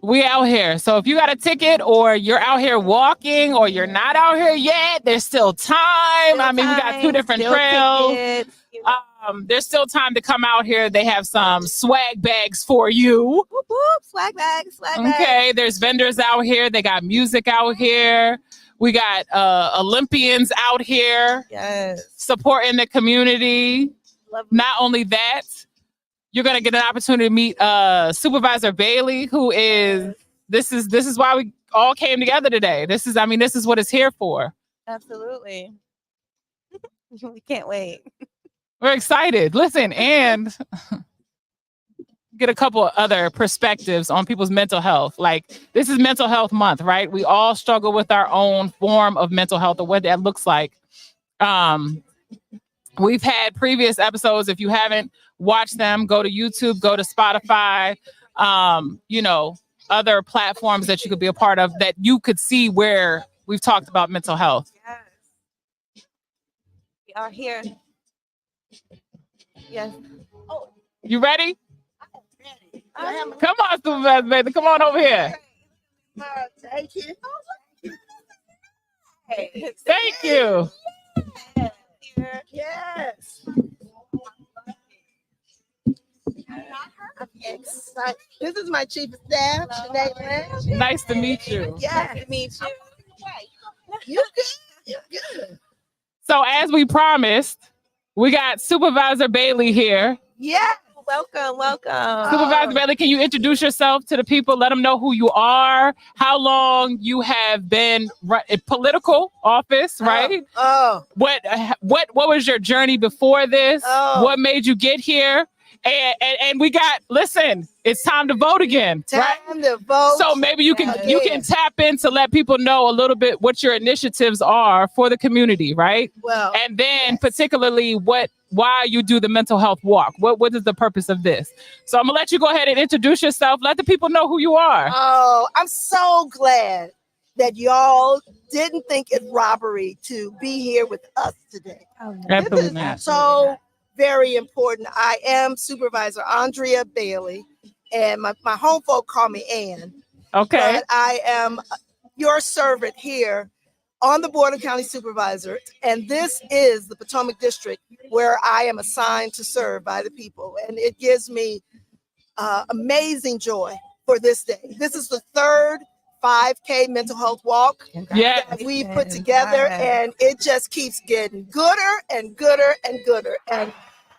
We out here. So if you got a ticket or you're out here walking or you're not out here yet, there's still time. I mean, we got two different trails. Tickets, There's still time to come out here. They have some swag bags for you. whoop, whoop, swag bags, swag bags. Okay, there's vendors out here. They got music out here. We got Olympians out here Yes. supporting the community. Love Not only that, you're gonna get an opportunity to meet Supervisor Bailey, who is this is why we all came together today. This is what it's here for. Absolutely. We can't wait. We're excited. Listen, and get a couple of other perspectives on people's mental health. Like, this is mental health month, right? We all struggle with our own form of mental health or what that looks like. We've had previous episodes. If you haven't watched them, go to YouTube, go to Spotify, other platforms that you could be a part of that you could see where we've talked about mental health. Yes. We are here. Yes. Oh, You ready? I'm Come on, Supervisor Bailey. Come on over here. Thank you. Thank you. Yes. I'm excited. This is my chief of staff, Sinead Lynch. Nice to meet you. Yes, to meet you. You good? You good? So as we promised, we got Supervisor Bailey here. Yeah. Welcome. Supervisor Bailey, can you introduce yourself to the people? Let them know who you are, how long you have been in political office, right? What was your journey before this? What made you get here? And we got, listen, it's time to vote again. Time to vote. So maybe you can tap in to let people know a little bit what your initiatives are for the community, right? Well, and then particularly why you do the mental health walk. What is the purpose of this? So I'm gonna let you go ahead and introduce yourself. Let the people know who you are. Oh, I'm so glad that y'all didn't think it robbery to be here with us today. Absolutely This not. is so very important. I am Supervisor Andrea Bailey, and my home folk call me Ann. Okay. But I am your servant here on the Board of County Supervisors, and this is the Potomac District where I am assigned to serve by the people, and it gives me amazing joy for this day. This is the third 5K mental health walk that we put together, and it just keeps getting gooder and gooder and gooder. And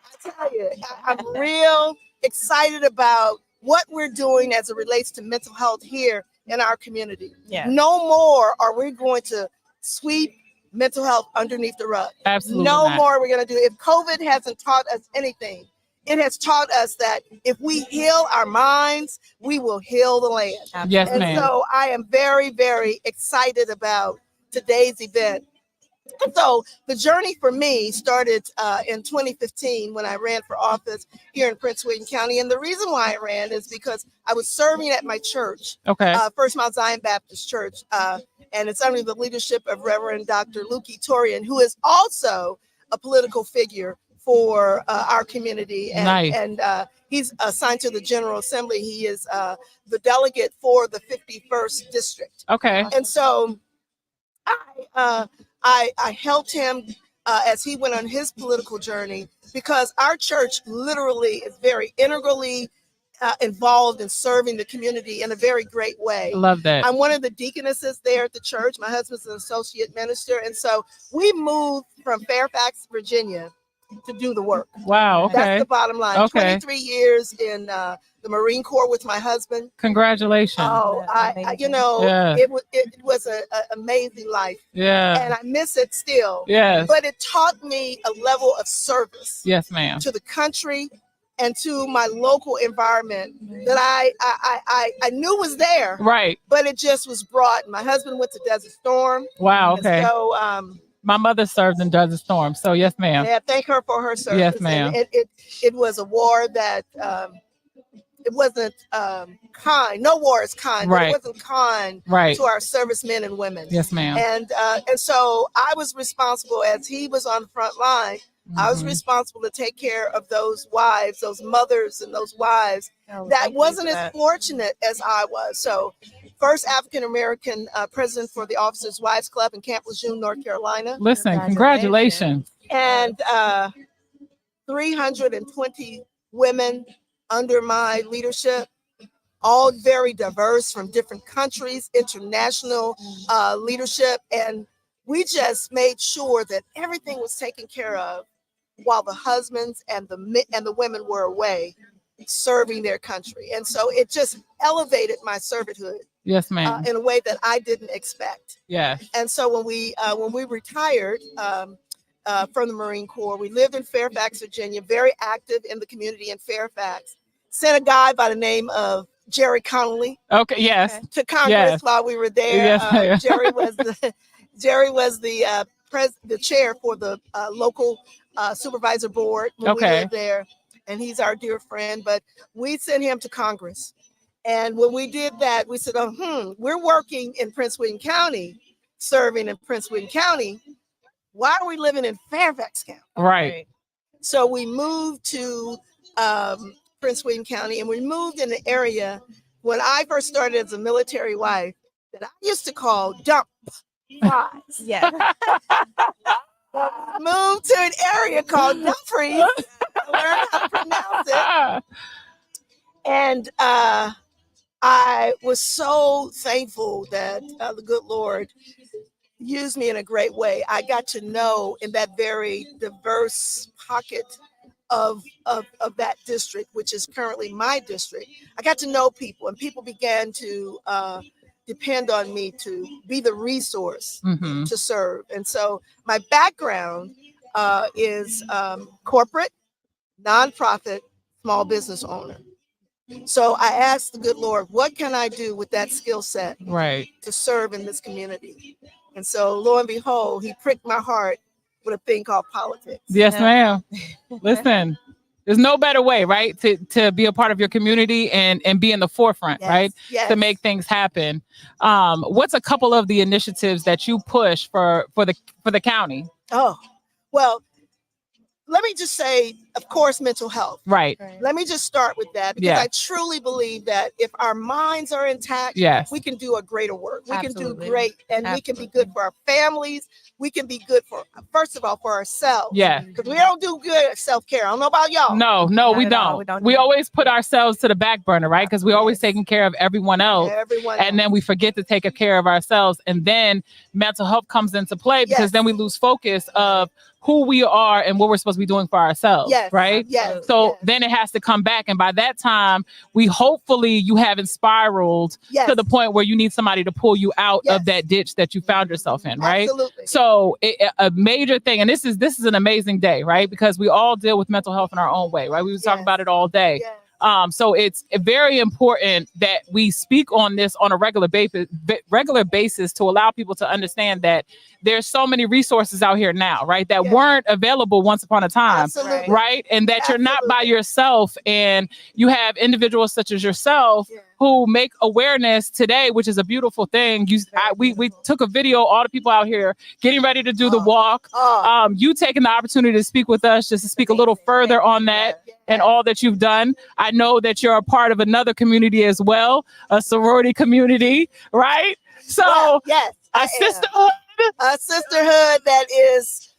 I tell you, I'm real excited about what we're doing as it relates to mental health here in our community. No more are we going to sweep mental health underneath the rug. Absolutely no not. more we're going to do. If COVID hasn't taught us anything, it has taught us that if we heal our minds, we will heal the land. Yes, and ma'am. so I am very, very excited about today's event. And so the journey for me started in 2015 when I ran for office here in Prince William County. And the reason why I ran is because I was serving at my church, Okay. First Mount Zion Baptist Church. And it's under the leadership of Reverend Dr. Lukey Torian, who is also a political figure for our community. And, Nice. and he's assigned to the General Assembly. He is the delegate for the 51st District. Okay. And so I helped him as he went on his political journey, because our church literally is very integrally involved in serving the community in a very great way. Love that. I'm one of the deaconesses there at the church. My husband's an associate minister. And so we moved from Fairfax, Virginia to do the work. Wow. Okay. That's the bottom line. Okay. 23 years in the Marine Corps with my husband. Congratulations. Oh, Yeah. it was an amazing life. Yeah. And I miss it still. Yes. But it taught me a level of service Yes, ma'am. to the country and to my local environment that I knew was there. Right. But it just was brought. My husband went to Desert Storm. Wow. And Okay. so My mother served in Desert Storm, so yes, ma'am. yeah, thank her for her service. Yes, ma'am. And it was a war that it wasn't kind. No war is kind. Right. But it wasn't kind Right. to our servicemen and women. Yes, ma'am. And so I was responsible, as he was on the front line, I was responsible to take care of those wives, those mothers and those wives that wasn't as fortunate as I was. So first African-American president for the Officers' Wives Club in Camp Lejeune, North Carolina. Listen, congratulations. And 320 women under my leadership, all very diverse from different countries, international leadership. And we just made sure that everything was taken care of while the husbands and the women were away serving their country. And so it just elevated my servanthood. Yes, ma'am. In a way that I didn't expect. Yes. And so when we retired from the Marine Corps, we lived in Fairfax, Virginia, very active in the community in Fairfax. Sent a guy by the name of Jerry Connolly. Okay. Yes. To Congress while we were there. Yes. Jerry was the chair for the local supervisor board when we lived there, and he's our dear friend. But we sent him to Congress. And when we did that, we said, we're working in Prince William County, serving in Prince William County. Why are we living in Fairfax County? Right. So we moved to Prince William County, and we moved in an area when I first started as a military wife that I used to call dump fries. Yeah. Moved to an area called Dumfries. Learn how to pronounce it. And I was so thankful that the good Lord used me in a great way. I got to know in that very diverse pocket of that district, which is currently my district. I got to know people, and people began to depend on me to be the resource to serve. And so my background is corporate, nonprofit, small business owner. So I asked the good Lord, what can I do with that skill set to serve in this community? And so lo and behold, he pricked my heart with a thing called politics. Yes, ma'am. Listen, there's no better way, right, to be a part of your community and be in the forefront, right, to make things happen. What's a couple of the initiatives that you push for the county? Oh, well, let me just say, of course, mental health. Right. Let me just start with that, because I truly believe that if our minds are intact, we can do a greater work. We can do great, and we can be good for our families. We can be good for, first of all, for ourselves. Yeah. Because we don't do good at self-care. I don't know about y'all. No, we don't. We always put ourselves to the back burner, right? Because we're always taking care of everyone else. And then we forget to take care of ourselves. And then mental health comes into play, because then we lose focus of who we are and what we're supposed to be doing for ourselves. Right. So then it has to come back. And by that time, hopefully you haven't spiraled to the point where you need somebody to pull you out of that ditch that you found yourself in. Right. Absolutely. So a major thing, and this is an amazing day, right? Because we all deal with mental health in our own way, right? We were talking about it all day. So it's very important that we speak on this on a regular basis to allow people to understand that there's so many resources out here now, right, that weren't available once upon a time. Absolutely. Right? And that you're not by yourself, and you have individuals such as yourself who make awareness today, which is a beautiful thing. We took a video, all the people out here getting ready to do the walk. You taking the opportunity to speak with us, just to speak a little further on that and all that you've done. I know that you're a part of another community as well, a sorority community, right? So a sisterhood that is,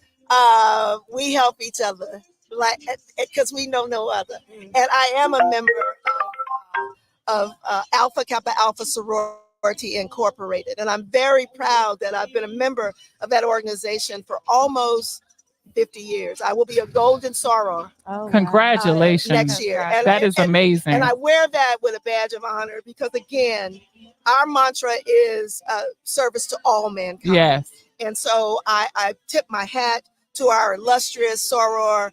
we help each other, like, because we know no other. And I am a member of Alpha Kappa Alpha Sorority Incorporated, and I'm very proud that I've been a member of that organization for almost 50 years. I will be a golden soror. Congratulations. Next year. And that is amazing. And I wear that with a badge of honor, because again, our mantra is service to all mankind. Yes. And so I tip my hat to our illustrious soror,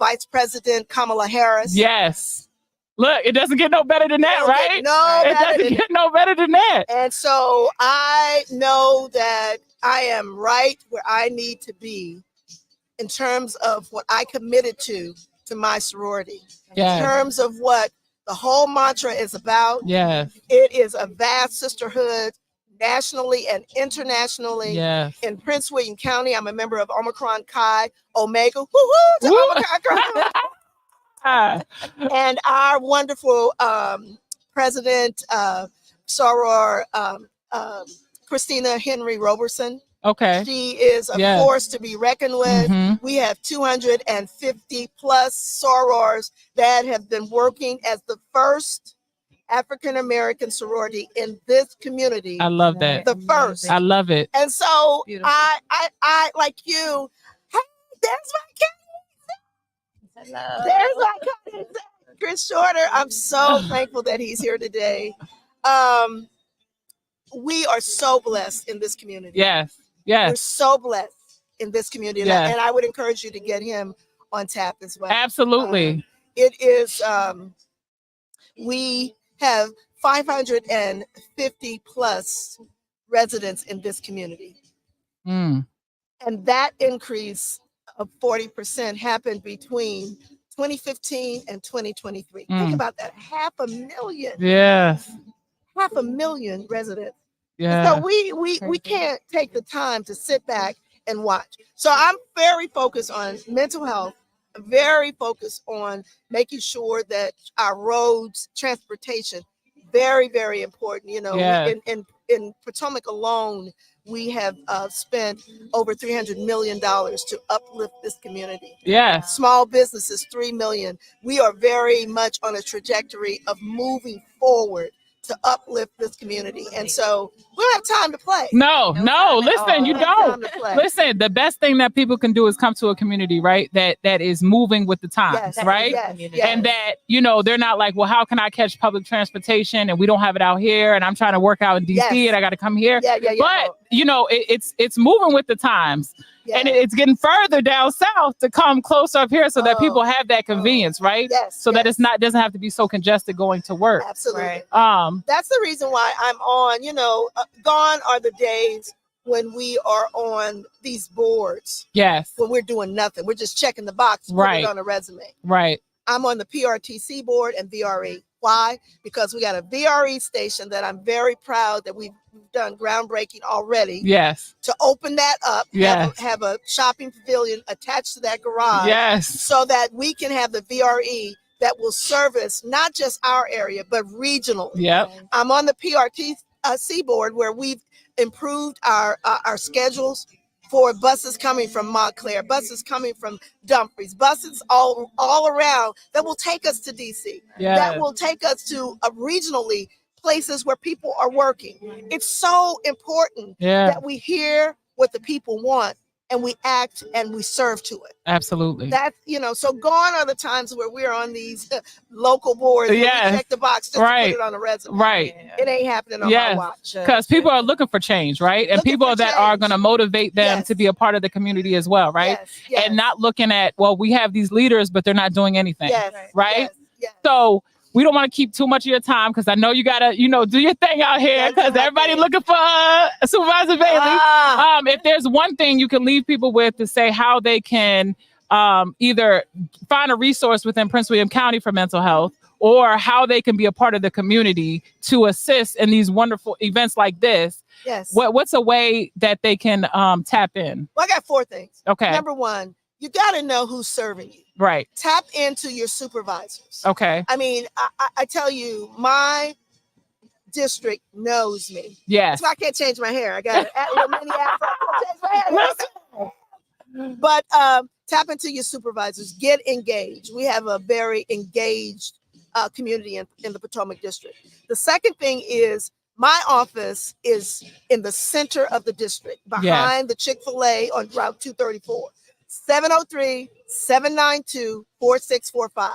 Vice President Kamala Harris. Yes. Look, it doesn't get no better than that, right? It doesn't get no better than that. And so I know that I am right where I need to be in terms of what I committed to my sorority. In terms of what the whole mantra is about. Yes. It is a vast sisterhood, nationally and internationally. Yes. In Prince William County, I'm a member of Omicron Chi Omega. Woo-hoo to Omicron. And our wonderful president, soror Christina Henry Roberson. Okay. She is a force to be reckoned with. We have 250 plus sorors that have been working as the first African-American sorority in this community. I love that. The first. I love it. And so I like you. Hey, there's my cat. There's my cat. Chris Shorter. I'm so thankful that he's here today. We are so blessed in this community. Yes. Yes. We're so blessed in this community. Yes. And I would encourage you to get him on tap as well. Absolutely. It is, we have 550 plus residents in this community. And that increase of 40% happened between 2015 and 2023. Think about that. 500,000. Yes. 500,000 residents. Yeah. So we can't take the time to sit back and watch. So I'm very focused on mental health, very focused on making sure that our roads, transportation, very, very important. You know, in Potomac alone, we have spent over $300 million to uplift this community. Yeah. Small businesses, $3 million. We are very much on a trajectory of moving forward to uplift this community. And so we don't have time to play. No, listen, you don't. Listen, the best thing that people can do is come to a community, right? That is moving with the times, right? Yes. And that, you know, they're not like, well, how can I catch public transportation and we don't have it out here and I'm trying to work out in DC and I got to come here. But, you know, it's moving with the times. And it's getting further down south to come closer up here so that people have that convenience, right? So that it's not doesn't have to be so congested going to work. Absolutely. That's the reason why I'm on, you know, gone are the days when we are on these boards. Yes. When we're doing nothing. We're just checking the box, putting it on a resume. Right. I'm on the PRTC board and VRE. Why? Because we got a VRE station that I'm very proud that we've done groundbreaking already. Yes. To open that up, yes. have a shopping pavilion attached to that garage. Yes. So that we can have the VRE that will service not just our area, but regionally. Yep. I'm on the PRTC board where we've improved our schedules for buses coming from Montclair, buses coming from Dumfries, buses all around that will take us to DC, that will take us to regionally places where people are working. It's so important that we hear what the people want and we act and we serve to it. Absolutely. That's, you know, so gone are the times where we're on these local boards and we check the box just to put it on a resume. Right. It ain't happening on my watch. Because people are looking for change, right? And people that are going to motivate them to be a part of the community as well, right? Yes. And not looking at, well, we have these leaders, but they're not doing anything, right? Yes. So we don't want to keep too much of your time because I know you got to, you know, do your thing out here because everybody looking for Supervisor Bailey. If there's one thing you can leave people with to say how they can either find a resource within Prince William County for mental health or how they can be a part of the community to assist in these wonderful events like this. Yes. What's a way that they can tap in? Well, I got 4 things. Okay. Number 1, you got to know who's serving you. Right. Tap into your supervisors. Okay. I mean, I tell you, my district knows me. Yes. So I can't change my hair. I got a little mini afro. I can't change my hair. But tap into your supervisors. Get engaged. We have a very engaged community in the Potomac district. The second thing is my office is in the center of the district behind the Chick-fil-A on Route 234. 703-792-4645.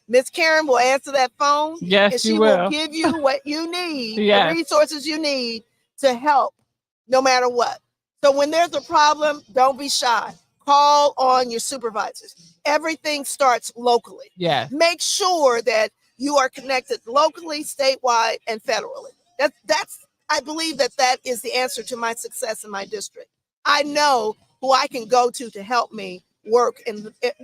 Miss Karen will answer that phone. Yes, and she will give you what you need, the resources you need to help no matter what. So when there's a problem, don't be shy. Call on your supervisors. Everything starts locally. Yeah. Make sure that you are connected locally, statewide, and federally. That's I believe that is the answer to my success in my district. I know who I can go to help me work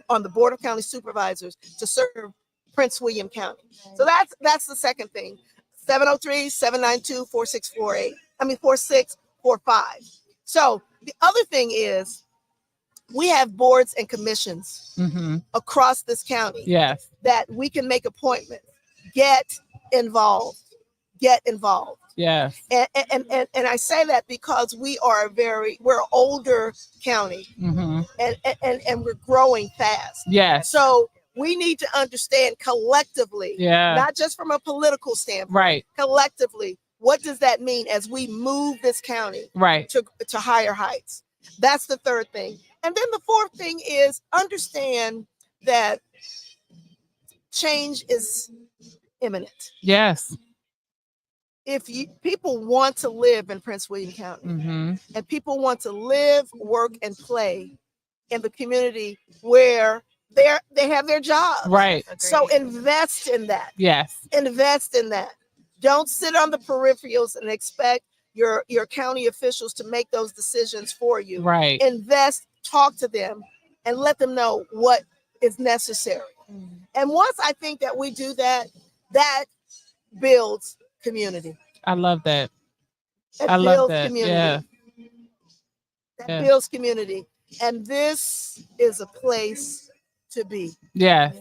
on the Board of County Supervisors to serve Prince William County. So that's the second thing. 703-792-4648. 4645. So the other thing is we have boards and commissions across this county. Yes. That we can make appointments, get involved. Yes. And I say that because we're older county and we're growing fast. Yes. So we need to understand collectively, not just from a political standpoint, right? Collectively, what does that mean as we move this county right to higher heights? That's the third thing. And then the fourth thing is understand that change is imminent. Yes. If people want to live in Prince William County and people want to live, work, and play in the community where they have their jobs. Right. So invest in that. Yes. Invest in that. Don't sit on the peripherals and expect your county officials to make those decisions for you. Right. Invest, talk to them, and let them know what is necessary. And once I think that we do that, that builds community. I love that. I love that. Community. Yeah. That builds community. And this is a place to be. Yeah.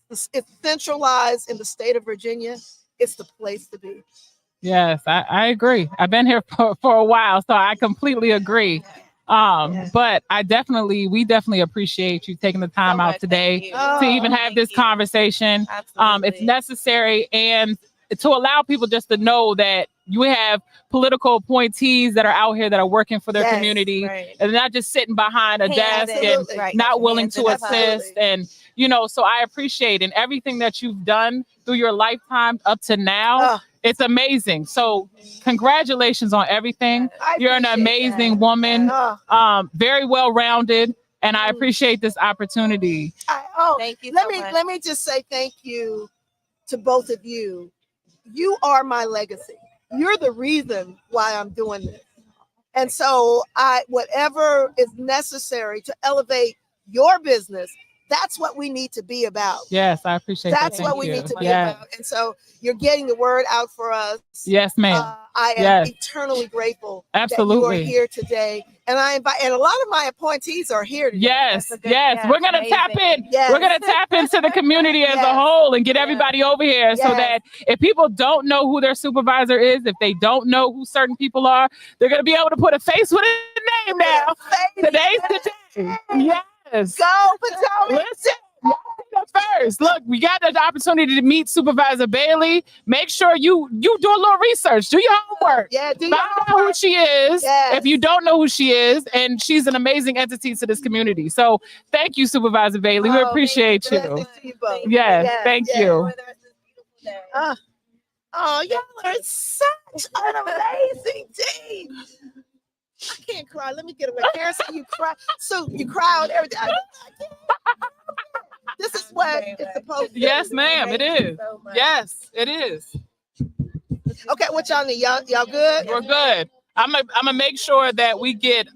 It's centralized in the state of Virginia. It's the place to be. Yes, I agree. I've been here for a while, so I completely agree. But we definitely appreciate you taking the time out today to even have this conversation. It's necessary, and to allow people just to know that you have political appointees that are out here that are working for their community and not just sitting behind a desk and not willing to assist. And, so I appreciate and everything that you've done through your lifetime up to now. It's amazing. So congratulations on everything. You're an amazing woman, very well-rounded, and I appreciate this opportunity. Thank you. Let me just say thank you to both of you. You are my legacy. You're the reason why I'm doing this. And so whatever is necessary to elevate your business, that's what we need to be about. Yes, I appreciate that. That's what we need to be about. And so you're getting the word out for us. Yes, ma'am. I am eternally grateful that you are here today. And and a lot of my appointees are here today. Yes. We're gonna tap in. We're gonna tap into the community as a whole and get everybody over here so that if people don't know who their supervisor is, if they don't know who certain people are, they're gonna be able to put a face with a name now. Today's the day. Yes. Go, Potomac. Listen. First, look, we got the opportunity to meet Supervisor Bailey. Make sure you do a little research, do your homework. Find out who she is. If you don't know who she is, and she's an amazing entity to this community. So thank you, Supervisor Bailey. We appreciate you. Yes, thank you. Y'all are such an amazing team. I can't cry. Let me get away. Karen said you cry. So you cry on everything. This is what it's supposed to be. Yes, ma'am, it is. Yes, it is. Okay, what y'all need? Y'all good? We're good. I'm gonna make sure that we get